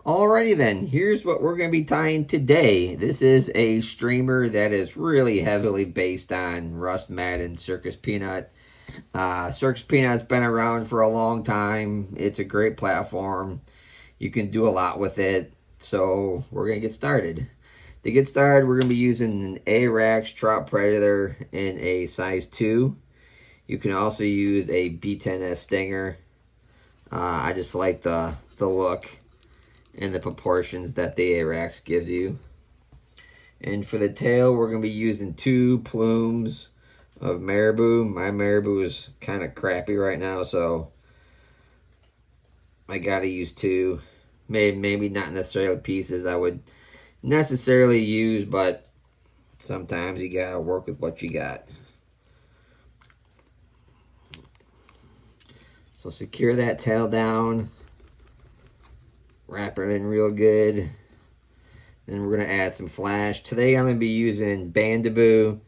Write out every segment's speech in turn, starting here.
Alrighty then, here's what we're going to be tying today. This is a streamer that is really heavily based on Russ, Madden, Circus Peanut. Circus Peanut's been around for a long time. It's a great platform. You can do a lot with it. So we're going to get started. To get started, we're going to be using an ahrex Trout Predator in a size 2. You can also use a B10S Stinger. I just like the look and the proportions that the ahrex gives you. And for the tail, we're going to be using 2 plumes of Marabou. My Marabou is kind of crappy right now, so I got to use 2. Maybe not necessarily pieces I would necessarily use, but sometimes you got to work with what you got. So secure that tail down. Wrap it in real good. Then we're going to add some flash. Today I'm going to be using bandaboo,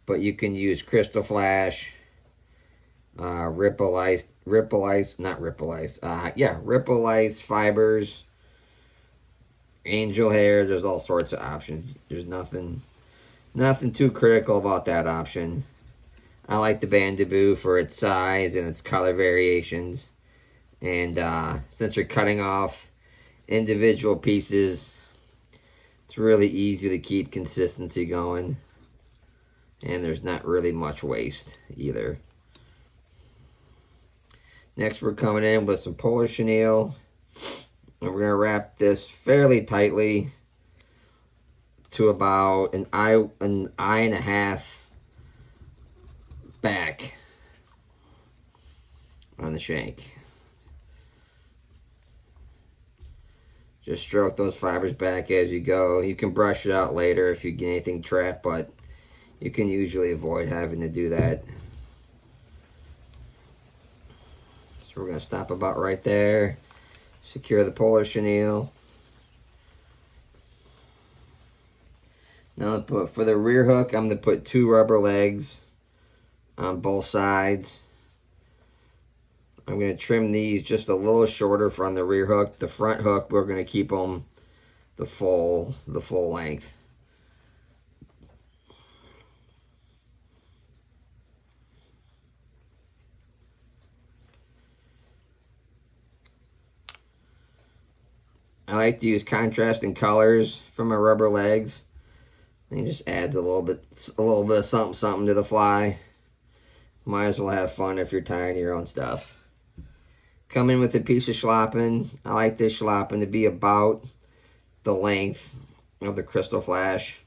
but you can use crystal flash, ripple ice fibers, angel hair. There's all sorts of options. There's nothing too critical about that option. I like the bandaboo for its size and its color variations. And since you're cutting off individual pieces, it's really easy to keep consistency going, and there's not really much waste either. Next, we're coming in with some polar chenille, and we're going to wrap this fairly tightly to about an eye and a half back on the shank. Just stroke those fibers back as you go. You can brush it out later if you get anything trapped, but you can usually avoid having to do that. So we're going to stop about right there. Secure the polar chenille. Now for the rear hook, I'm going to put 2 rubber legs on both sides. I'm going to trim these just a little shorter from the rear hook. The front hook, we're going to keep them the full length. I like to use contrasting colors for my rubber legs. And it just adds a little bit of something to the fly. Might as well have fun if you're tying your own stuff. Come in with a piece of Schlappen. I like this Schlappen to be about the length of the crystal flash.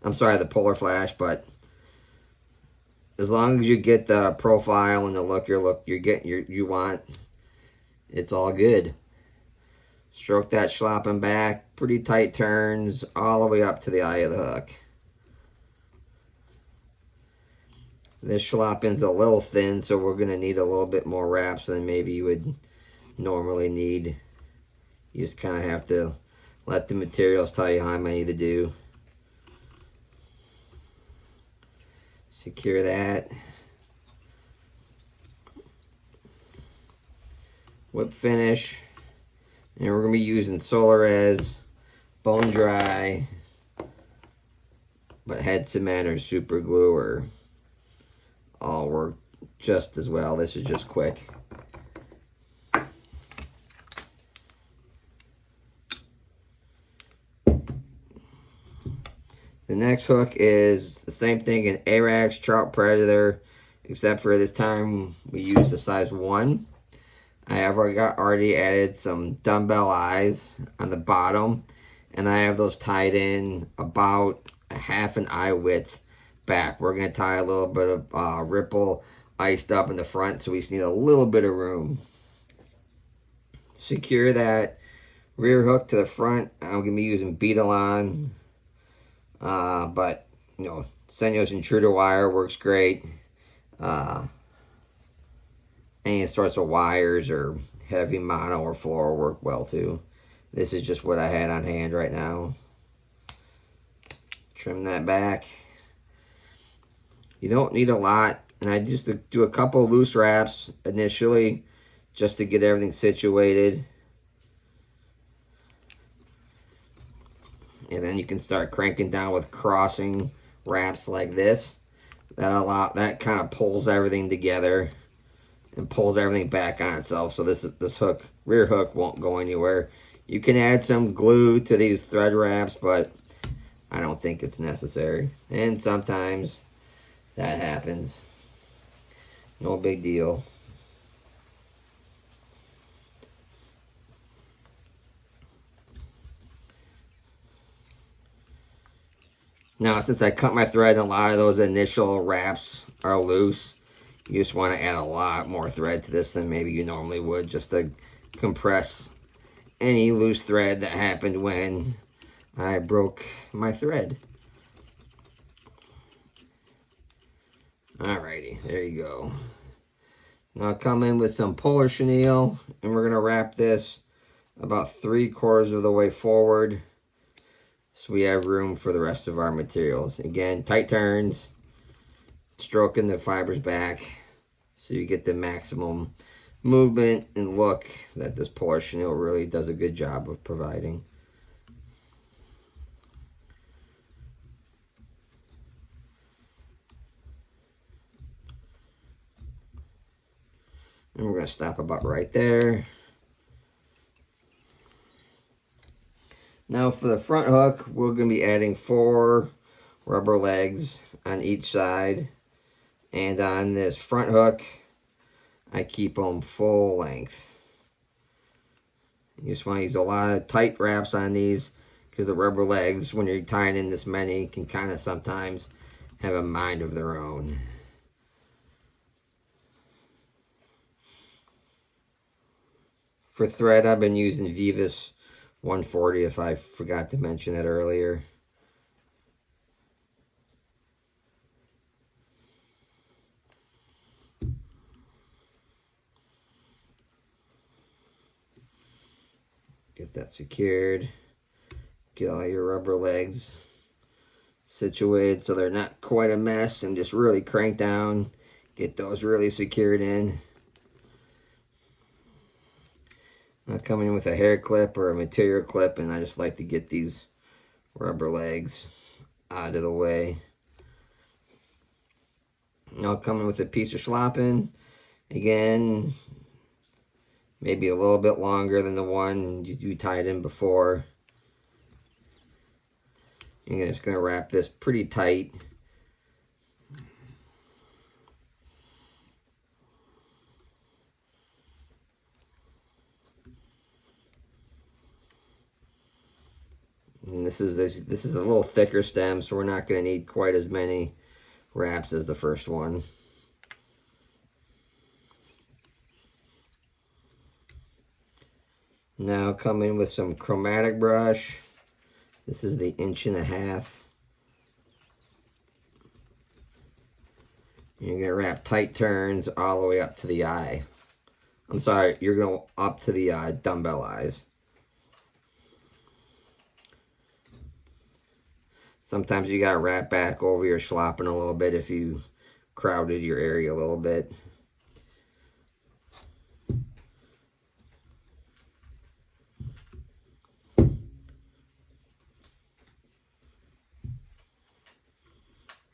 I'm sorry, the polar flash, but as long as you get the profile and the look you want, it's all good. Stroke that Schlappen back, pretty tight turns all the way up to the eye of the hook. This Schlappen's a little thin, so we're going to need a little bit more wraps than maybe you would normally need. You just kind of have to let the materials tell you how many to do. Secure that. Whip finish. And we're going to be using S.O.L bone dry, but head cement or super glue or all work just as well. This is just quick. The next hook is the same thing, an ahrex Trout Predator, except for this time we use the size 1. I have already added some dumbbell eyes on the bottom, and I have those tied in about a half an eye width back. We're going to tie a little bit of ripple iced up in the front, so we just need a little bit of room. Secure that rear hook to the front. I'm going to be using beadalone. But, you know, Senyo's intruder wire works great. Any sorts of wires or heavy mono or fluoro work well too. This is just what I had on hand right now. Trim that back. You don't need a lot, and I just do a couple loose wraps initially just to get everything situated. And then you can start cranking down with crossing wraps like this. That kind of pulls everything together and pulls everything back on itself. So this rear hook won't go anywhere. You can add some glue to these thread wraps, but I don't think it's necessary. And sometimes that happens. No big deal. Now, since I cut my thread and a lot of those initial wraps are loose, you just want to add a lot more thread to this than maybe you normally would, just to compress any loose thread that happened when I broke my thread. Alrighty, there you go. Now I'll come in with some polar chenille, and we're going to wrap this about 3/4 of the way forward, so we have room for the rest of our materials. Again, tight turns, stroking the fibers back so you get the maximum movement and look that this polar chenille really does a good job of providing. And we're going to stop about right there. Now for the front hook, we're going to be adding 4 rubber legs on each side. And on this front hook, I keep them full length. You just want to use a lot of tight wraps on these, because the rubber legs, when you're tying in this many, can kind of sometimes have a mind of their own. For thread, I've been using Vivas 140, if I forgot to mention that earlier. Get that secured. Get all your rubber legs situated so they're not quite a mess, and just really crank down. Get those really secured in. I'm coming in with a hair clip or a material clip, and I just like to get these rubber legs out of the way. Now I'll come in with a piece of Schlappen. Again, maybe a little bit longer than the one you tied in before. And you're just going to wrap this pretty tight. And this is a little thicker stem, so we're not going to need quite as many wraps as the first one. Now come in with some chromatic brush. This is the 1.5 inches. You're going to wrap tight turns all the way up to the eye. I'm sorry, you're going up to the dumbbell eyes. Sometimes you got to wrap back over your Schlappen a little bit if you crowded your area a little bit.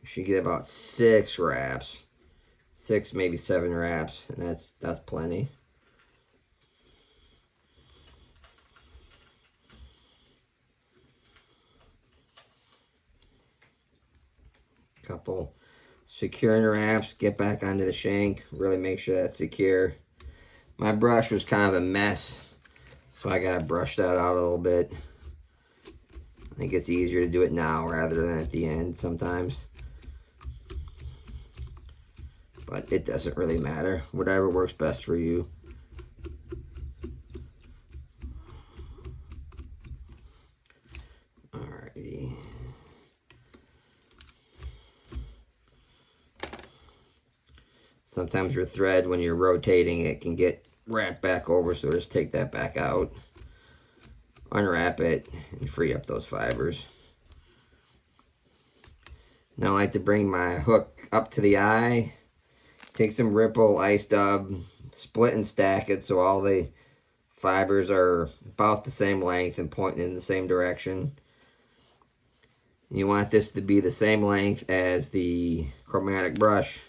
You should get about 6 wraps. 6, maybe 7 wraps, and that's plenty. Couple securing wraps, get back onto the shank, really make sure that's secure. My brush was kind of a mess, so I gotta brush that out a little bit. I think it's easier to do it now rather than at the end sometimes, but it doesn't really matter, whatever works best for you. Alrighty. Sometimes your thread, when you're rotating it, can get wrapped back over, so just take that back out, unwrap it, and free up those fibers. Now I like to bring my hook up to the eye, take some Ripple ice dub, split and stack it so all the fibers are about the same length and pointing in the same direction. You want this to be the same length as the chromatic brush.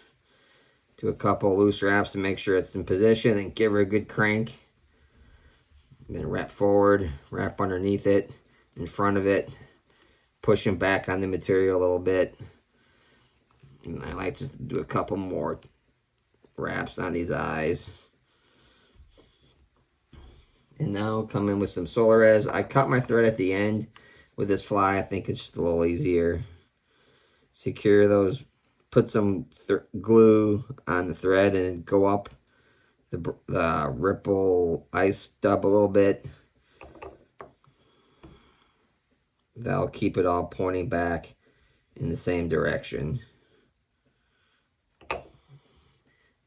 Do a couple loose wraps to make sure it's in position, and give her a good crank. Then wrap forward, wrap underneath it, in front of it, pushing back on the material a little bit. And I like just to do a couple more wraps on these eyes. And now come in with some Solarez. I cut my thread at the end with this fly. I think it's just a little easier. Secure those, put some glue on the thread and go up the ripple ice stub a little bit. That'll keep it all pointing back in the same direction.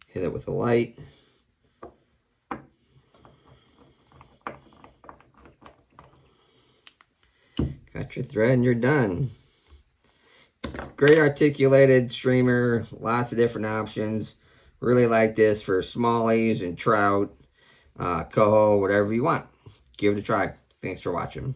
Hit it with a light. Got your thread and you're done. Great articulated streamer, lots of different options. Really like this for smallies and trout, coho, whatever you want. Give it a try. Thanks for watching.